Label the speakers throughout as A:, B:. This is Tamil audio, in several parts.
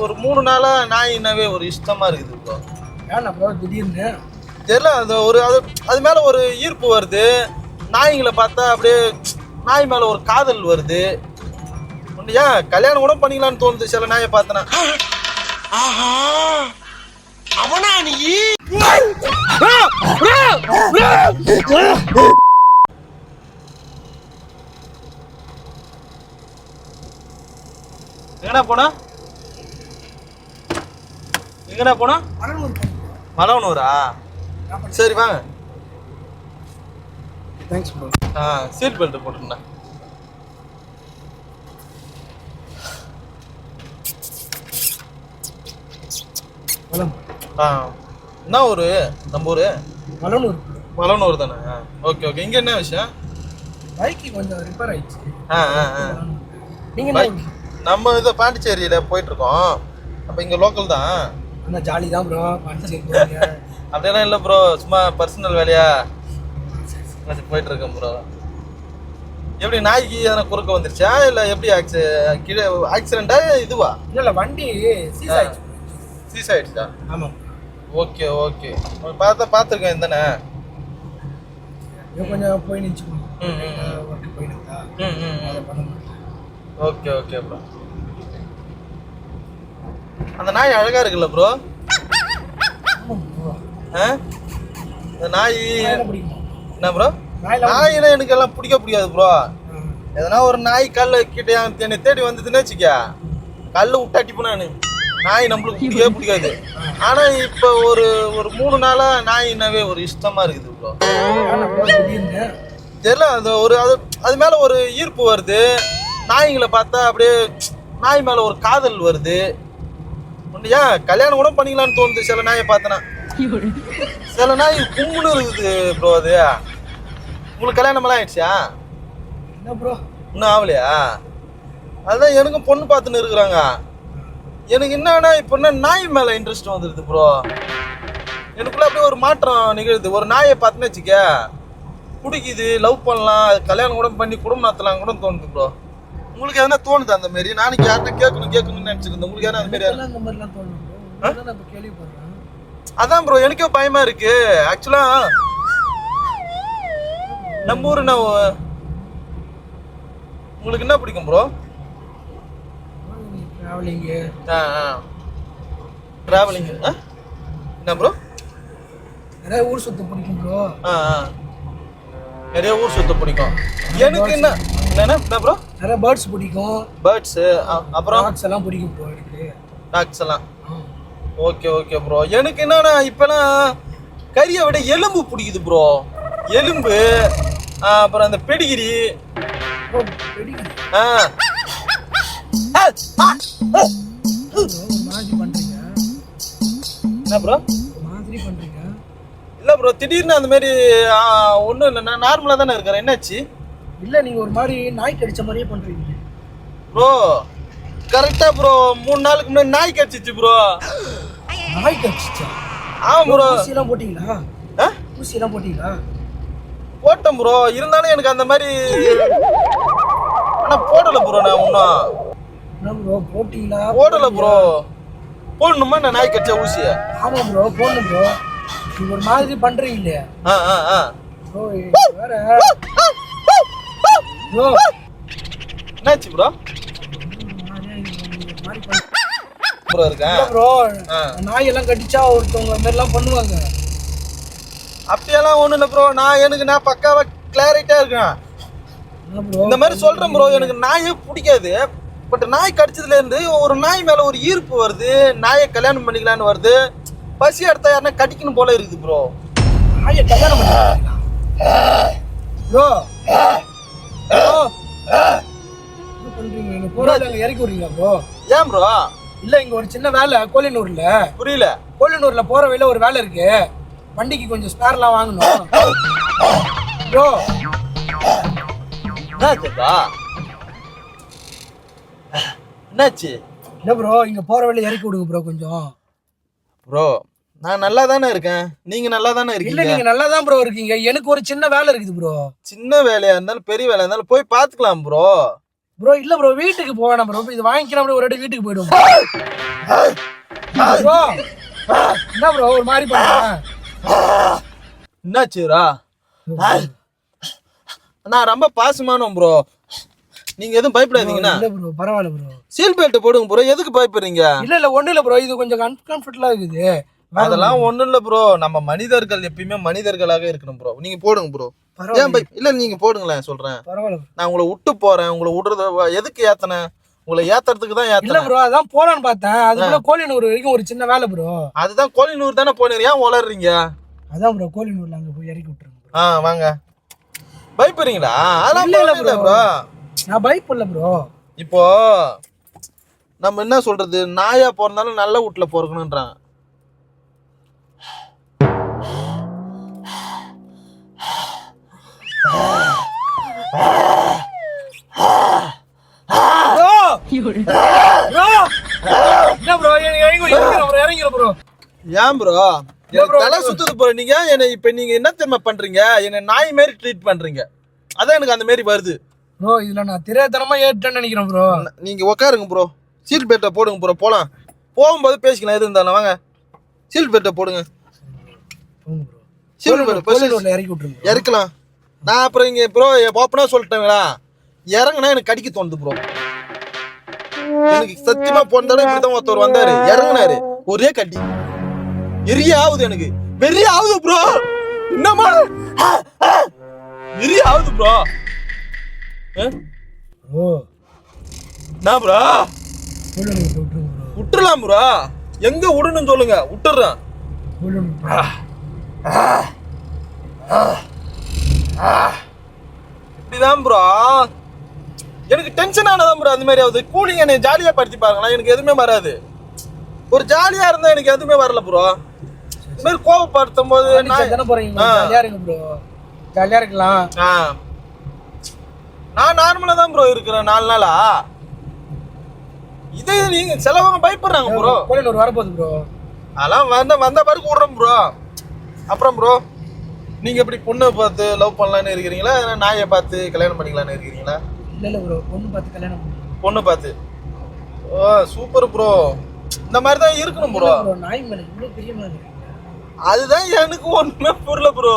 A: ஒரு 3 நாளா நாயினாவே ஒரு இஷ்டமா இருக்குது ப்ரோ.
B: ஏன்னா ப்ரோ திடீர்னு
A: தெரியல, அது மேல ஒரு ஈர்ப்பு வருது. நாய்களை பார்த்தா அப்படியே நாய் மேல ஒரு காதல் வருது. ஏன் கல்யாணம் கூட பண்ணிக்கலாம்னு தோணுது சில நாயை பார்த்தனா. அவனா நீ எங்கடா போனா? எங்கடா போனா? மலவனூரா? சரி வாங்க.
B: Thanks bro.
A: சீட் பெல்ட் போட்டுருந்தா. என்ன ஊரு? நம்ம ஊரு
B: மலவனூர்.
A: மலவனூர் தானே? Okay okay. இங்க என்ன விஷயம்?
B: பைக்கு கொஞ்சம் ரிப்பேர் ஆயிடுச்சு.
A: நீங்க நம்ம இது பாண்டிச்சேரியில போயிட்டு இருக்கோம். அப்ப இங்க லோக்கல் தான்.
B: ஆனா ஜாலி தான் ப்ரோ. பாண்டிச்சேரி
A: அப்படியெல்லாம் இல்லை ப்ரோ, சும்மா பர்சனல் வேலையா போயிட்டு இருக்கேன் ப்ரோ. எப்படி நாய்க்கு எதனா குறுக்க வந்துருச்சா இல்லை எப்படி கீழே ஆக்சிடென்டா இதுவா?
B: இல்லை வண்டி சீஸ் ஆயிடுச்சு.
A: சீஸ் ஆயிடுச்சா?
B: ஆமாம்.
A: Okay okay. பார்த்துருக்கேன் இந்தானே.
B: கொஞ்சம் போய் நினச்சிக்கணும். போயிடுதா?
A: Okay okay bro. அந்த நாய் அழகா இருக்குல்ல ப்ரோ? இந்த நாய் என்ன ப்ரோ? நாயினா எனக்கு எல்லாம் பிடிக்காது ப்ரோ. எதனா ஒரு நாய் கல்ல கிட்ட என்னை தேடி வந்ததுன்னு வச்சுக்க, கல்ல விட்டாட்டிப்போம். நான் நாய் நம்மளுக்கு பிடிக்காது. ஆனா இப்ப ஒரு 3 நாளா நாயினாவே ஒரு இஷ்டமா இருக்குது ப்ரோ. தெரியல, அது மேல ஒரு ஈர்ப்பு வருது. நாய்களை பார்த்தா அப்படியே நாய் மேல ஒரு காதல் வருது. ஏன் கல்யாணம் கூட பண்ணிக்கலாம்னு தோணுது சில நாயை பார்த்தனா. சில நாய் கும்முன்னு இருக்குது ப்ரோ. அது உங்களுக்கு கல்யாணம் எல்லாம் ஆயிடுச்சா?
B: என்ன ப்ரோ
A: இன்னும் ஆகலையா? அதுதான் எனக்கும் பொண்ணு பார்த்துன்னு இருக்கிறாங்க. எனக்கு என்னன்னா இப்போ என்ன நாய் மேல இன்ட்ரெஸ்ட் வந்துடுது ப்ரோ. எனக்குள்ள அப்படியே ஒரு மாற்றம் நிகழுது. ஒரு நாயை பார்த்துன்னு வச்சுக்க பிடிக்குது, லவ் பண்ணலாம், கல்யாணம் கூட பண்ணி குடும்பம் நடத்தலாம் கூட தோணுது ப்ரோ. உங்களுக்கு எதனா தோணுது அந்த மாதிரி? நானும் யார்கிட்ட கேட்கணும்னு நினைச்சிருந்தேன். உங்களுக்கு எதனா அந்த
B: மாதிரிலாம் தோணும்? கேள்விப்படுறேன்.
A: அதான் ப்ரோ எனக்கே பயமா இருக்கு. ஆக்சுவலா நம்ம ஊரு உங்களுக்கு என்ன பிடிக்கும் ப்ரோ? டிராவலிங் என்ன ப்ரோ?
B: நிறைய ஊர் சுத்த பிடிக்கும் ப்ரோ.
A: நிறைய ஊர் சுத்த பிடிக்கும். எனக்கு என்ன ப்ரோ?
B: நிறைய பேர்ட்ஸ் பிடிக்கும்.
A: பேர்ட்ஸ் அப்புறம்
B: டாக்ஸ் எல்லாம் பிடிக்கும் ப்ரோ. எனக்கு
A: டாக்ஸ் எல்லாம் ஓகே ஓகே ப்ரோ. எனக்கு என்னன்னா இப்பெல்லாம் கறியை விட எலும்பு பிடிக்குது ப்ரோ. எலும்பு அப்புறம் அந்த பெடிகிரி. என்ன ப்ரோ
B: மாதிரி பண்றீங்க?
A: இல்ல ப்ரோ, திடீர்னு அந்த மாதிரி ஒன்றும் இல்லை. நான் நார்மலாக தானே இருக்கிறேன். என்னாச்சு?
B: இல்லை நீங்க ஒரு மாதிரி நாய் கடிச்ச மாதிரியே பண்றீங்க
A: ப்ரோ. கரெக்டா ப்ரோ 3 நாளுக்கு முன்னாடி நாய் கடிச்சிச்சு ப்ரோ.
B: நாய் கடிச்சிச்சா?
A: ஆமா ப்ரோ.
B: ஊசியெல்லாம் போட்டீங்களா? ஊசியெல்லாம் போட்டீங்களா?
A: போட்டேன் ப்ரோ. இருந்தாலும் எனக்கு அந்த மாதிரி ஆனால் போடலை ப்ரோ. நான் ஒன்றும்
B: என்ன ப்ரோ போட்டீங்களா?
A: போடலை ப்ரோ. போடணுமா நான் நாய் கடிச்ச ஊசிய?
B: ஆமா ப்ரோ போடணும் ப்ரோ. நீங்க ஒரு மாதிரி பண்றீங்களே ப்ரோ. வேற ப்ரோ
A: என்னாச்சு ப்ரோ? ப்ரோ இருக்கேன்
B: ப்ரோ. நாய் எல்லாம் கடிச்சா ஒருத்தவங்க அந்த மாதிரிலாம் பண்ணுவாங்க.
A: அப்படியெல்லாம் ஒன்றும் இல்லை ப்ரோ. நான் பக்காவா கிளாரிட்டா இருக்கேன். இந்த மாதிரி சொல்றேன் ப்ரோ. எனக்கு நாயே பிடிக்காது. பட் நாய் கடிச்சதுல இருந்து ஒரு நாய் மேல ஒரு ஈர்ப்பு வருது. நாயை கல்யாணம் பண்ணிக்கலான்னு வருது. பசி எடுத்தா யாருன்னா கடிக்கணும் போல இருக்குது ப்ரோ.
B: நாயை கல்யாணம் பண்ணிக்கலாம் ப்ரோ. என்ன பண்றீங்க? நீங்க போறாங்க இறக்கி விடுறீங்களா ப்ரோ?
A: ஏன் ப்ரோ?
B: இல்ல இங்க ஒரு சின்ன வேலை கோலினூர்ல.
A: புரியல.
B: கோலினூர்ல போற வழியில ஒரு வேலை இருக்கு. வண்டிக்கு கொஞ்சம் ஸ்பேர்லாம் வாங்கணும் ப்ரோ.
A: என்னாச்சு?
B: இல்ல ப்ரோ இங்க போற வழியில இறக்கி விடுங்க ப்ரோ கொஞ்சம்.
A: ப்ரோ நான் நல்லா தானே இருக்கேன். நீங்க நல்லா தானே இருக்கீங்க?
B: இல்ல நீங்க நல்லா தான் ப்ரோ இருக்கீங்க. எனக்கு ஒரு சின்ன வேலை இருக்குது ப்ரோ.
A: சின்ன வேலையா இருந்தாலும் பெரிய வேலையா இருந்தாலும் போய் பாத்துக்கலாம் ப்ரோ.
B: ப்ரோ இல்ல ப்ரோ வீட்டுக்கு போவேணாம் ப்ரோ இது வாங்கிக்கலாம் அப்படியே ஒரு வாட்டி வீட்டுக்கு போயிடுவோம் ப்ரோ என்ன ப்ரோ ஒரு மாதிரி பண்ணுறேன்
A: என்னாச்சுரா நான் ரொம்ப பாசமானோம் ப்ரோ நீங்க எதுவும் பயப்படாதீங்கண்ணா
B: இல்ல ப்ரோ பரவாயில்ல ப்ரோ
A: சீல் பெல்ட் போடுங்க ப்ரோ எதுக்கு பயப்படுறீங்க
B: இல்ல ஒண்ணும் இல்ல ப்ரோ இது கொஞ்சம் அன்கம்ஃபர்டபுளா இருக்குது
A: அதெல்லாம் ஒண்ணும் இல்ல ப்ரோ நம்ம மனிதர்கள் எப்பயுமே மனிதர்களாக இருக்கணும் ப்ரோ நீங்க போடுங்க ப்ரோ ஏன் இல்ல நீங்க போடுங்களேன் சொல்றேன்
B: பரவாயில்ல
A: நான் உங்களை விட்டு போறேன் உங்களை விடுறது எதுக்கு ஏத்தனேன் உங்களை ஏத்துறதுக்கு தான்
B: இல்ல
A: ஏத்தனேன்
B: ப்ரோ அதான் போலான்னு பார்த்தேன் அதுக்குள்ள கோழினூர் வரைக்கும் ஒரு சின்ன வேலை ப்ரோ
A: அதுதான் கோழினூர் தானே போனீங்க ஏன் வளர்றீங்க
B: அதான் ப்ரோ கோழினூர்ல அங்க போய் இறக்கி விட்டுருங்க
A: வாங்க பயப்படுறீங்களா அதெல்லாம்
B: இல்ல
A: இல்ல ப்ரோ
B: நான் பயப்படல ப்ரோ
A: இப்போ நம்ம என்ன சொல்றது நாயா போறதாலும் நல்ல வீட்டுல பொறுக்கணும்ன்றாங்க ஏன் ப்ரோ தலை சுத்துது ப்ரோ நீங்க என்ன இப்ப நீங்க என்ன தெரியுமா பண்றீங்க என்ன நாய் மாதிரி ட்ரீட் பண்றீங்க அதான் எனக்கு அந்த மாதிரி வருது
B: ப்ரோ இதுல நான் தெரியாதனமா ஏறிட்டேன்னு நினைக்கிறேன் ப்ரோ
A: நீங்க உட்காருங்க ப்ரோ சீட் பெல்ட்டை போடுங்க ப்ரோ போலாம் போகும்போது பேசிக்கலாம் எது இருந்தாலும் வாங்க சீட் பெல்ட்டை போடுங்க சீட் பெல்ட்
B: இறக்கி விட்டுருங்க
A: இறக்கலாம் நான் அப்புறம் இங்க ப்ரோ ஓப்பனா சொல்லிட்டேங்களா இறங்குனா எனக்கு கடிக்க தோணுது ப்ரோ எனக்கு சத்தியமா போன தடவை இப்படிதான் ஒருத்தர் வந்தாரு இறங்குனாரு ஒரே கட்டி எரிய ஆகுது எனக்கு வெறிய ஆகுது ப்ரோ என்னமா எரிய ஆகுது ப்ரோ நான் ப்ரோ விட்டுறலாம் ப்ரோ எங்க விடணும்னு சொல்லுங்க விட்டுறேன் இப்படிதான் ப்ரோ எனக்கு டென்ஷன் ஆனதான் ப்ரோ அந்த மாதிரி ஆகுது கூலிங் என்னை ஜாலியா படுத்தி பாருங்களா எனக்கு எதுவுமே வராது ஒரு ஜாலியா இருந்தா எனக்கு எதுவுமே வரல ப்ரோ இந்த மாதிரி கோவப்படுத்தும் போது
B: ஜாலியா இருக்கு ப்ரோ ஜாலியா இருக்கலாம்
A: நான் நார்மலா தான் ப்ரோ இருக்கிறேன் 4 நாளா இது நீங்க சிலவங்க பயப்படுறாங்க ப்ரோ
B: கோழினூர் வரப்போகுது ப்ரோ
A: அதெல்லாம் வந்த பிறகு விடுறோம் ப்ரோ அப்புறம் ப்ரோ நீங்க எப்படி பொண்ணை பார்த்து லவ் பண்ணலான்னு இருக்கிறீங்களா நாயை பார்த்து கல்யாணம் பண்ணிக்கலான்னு இருக்கிறீங்களா
B: இல்ல ப்ரோ பொண்ணு பார்த்து கல்யாணம்
A: பொண்ணு பார்த்து ஓ சூப்பர் ப்ரோ இந்த மாதிரி தான் இருக்கணும் ப்ரோ
B: நாய் மேல இவ்வளவு பெரிய மாதிரி
A: அதுதான் எனக்கு ஒண்ணுமே புரியல ப்ரோ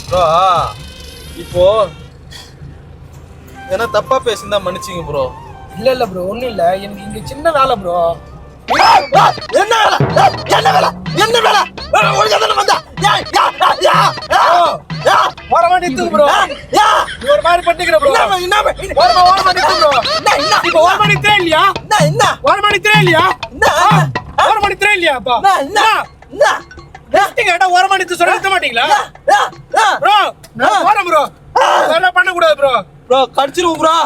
A: ப்ரோ இப்போ என்ன தப்பா பேசியிருந்தா மன்னிச்சிங்க ப்ரோ
B: இல்ல ப்ரோ ஒண்ணும் இல்ல எனக்கு இங்க சின்ன வேலை ப்ரோ
A: என்ன வேலை என்ன வேலை உனக்கு எதன வந்தா
B: ஓரமா நிறுத்து ப்ரோ நீ ஒரு மாதிரி பண்ணிக்கிற ப்ரோ ஓரமா நிறுத்து ப்ரோ இப்போ ஓரமா நிறுத்தே இல்லையா ஓரமா நிறுத்தே இல்லையா ஓரமா நிறுத்தே இல்லையாப்பா கேட்டா ஓரமா நிறுத்து சொல்ல நிறுத்த மாட்டீங்களா ப்ரோ போறேன் ப்ரோ அதெல்லாம் பண்ணக்கூடாது ப்ரோ
A: கடிச்சிருவோம் ப்ரோ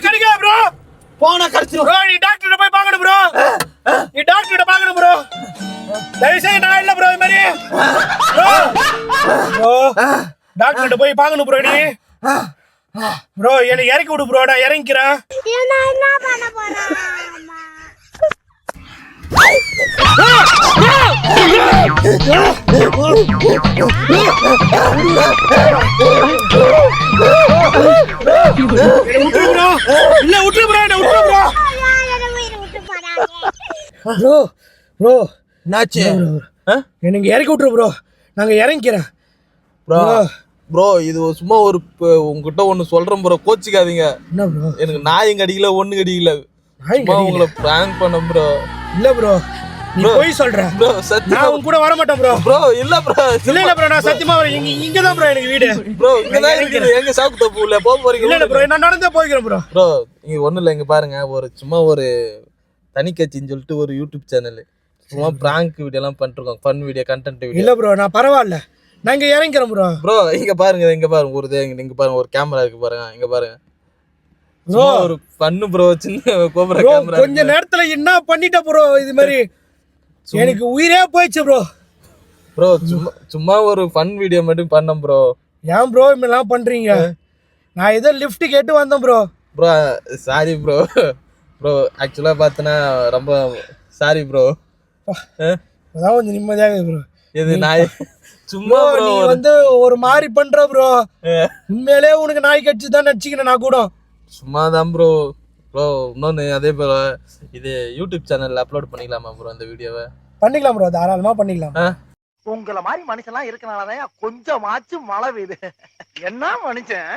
B: கடிக்கல ப்ரோ
A: போனா கடிச்சிரும்
B: ப்ரோ நீ டாக்டர் போய் பார்க்கணும் ப்ரோ நீ டாக்டர் பார்க்கணும் ப்ரோ தயவு செய்து நான் இல்ல ப்ரோ இது மாதிரி ப்ரோ டாக்டர் போய் பார்க்கணும் ப்ரோ நீ ப்ரோ என்னை இறக்கி விடு ப்ரோ நான் இறங்கிக்கிறேன்
C: என்ன பண்ண போறேன்
B: எனக்கு இறக்கி விட்டுரு ப்ரோ நாங்க இறங்கிக்கிறேன்
A: ப்ரோ இது சும்மா ஒரு உங்ககிட்ட ஒண்ணு சொல்றேன் ப்ரோ கோச்சிக்காதீங்க
B: என்ன ப்ரோ
A: எனக்கு நாயும் கடிக்கல ஒண்ணு கடிக்கல உங்களை பிராங்க் பண்ண ப்ரோ
B: இல்ல ப்ரோ நீ போய் சொல்ற
A: ப்ரோ சத்தியமா
B: நான் உன் கூட வர மாட்டேன் ப்ரோ
A: இல்ல ப்ரோ
B: இல்ல ப்ரோ நான் சத்தியமா வரேன் இங்க தான் ப்ரோ எனக்கு வீடு
A: ப்ரோ இங்க தான் இருக்குது எங்க சாக்கு தப்புல போக போறீங்க
B: இல்ல ப்ரோ நான் நடந்தே போய்க்கிறேன்
A: ப்ரோ இங்க ஒண்ணு இல்ல இங்க பாருங்க சும்மா ஒரு தனி கட்சின்னு சொல்லிட்டு ஒரு யூடியூப் சேனல் சும்மா பிராங்க் வீடியோ எல்லாம் பண்ணிருக்கோம் ஃபன் வீடியோ கண்டென்ட் வீடியோ
B: இல்ல ப்ரோ நான் பரவாயில்ல நான் இங்க இறங்கிக்கிறேன் ப்ரோ
A: இங்க பாருங்க இங்க பாருங்க ஒரு கேமரா இருக்கு பாருங்க இங்க பாருங்க ஒரு பண்ணு ப்ரோ சின்ன கோபரா கேமரா
B: கொஞ்ச நேரத்துல என்ன பண்ணிட்ட ப்ரோ இது மாதிரி எனக்கு உயிரே போயிடுச்சு
A: ப்ரோ சும்மா ஒரு ஃபன் வீடியோ மட்டும் பண்ணோம் ப்ரோ
B: ஏன் ப்ரோ இப்படிலாம் பண்றீங்க நான் ஏதோ லிஃப்ட் கேட்டு வந்தேன் bro.
A: Bro sorry bro. Bro ஆக்சுவலாக பார்த்தனா ரொம்ப சாரி ப்ரோ.
B: அதான் கொஞ்சம் நிம்மதியாக ப்ரோ.
A: இது நாய் சும்மா
B: ப்ரோ, நீ வந்து ஒரு மாதிரி பண்ற ப்ரோ. உண்மையிலே உனக்கு நாய் கட்சி தான் நடிச்சிக்கிறேன் நான் கூட.
A: சும்மா தான் ப்ரோ. ப்ரோ இன்னொன்று அதே போல் இது யூடியூப் சேனலில் அப்லோட் பண்ணிக்கலாமா ப்ரோ அந்த வீடியோவை?
B: பண்ணிக்கலாம் ப்ரோ, தாராளமாக பண்ணிக்கலாம்.
D: உங்களை மாதிரி மனுஷன்லாம் இருக்கனாலதான் கொஞ்சமாச்சும் மழை பெய்யுது. என்ன மனுஷன்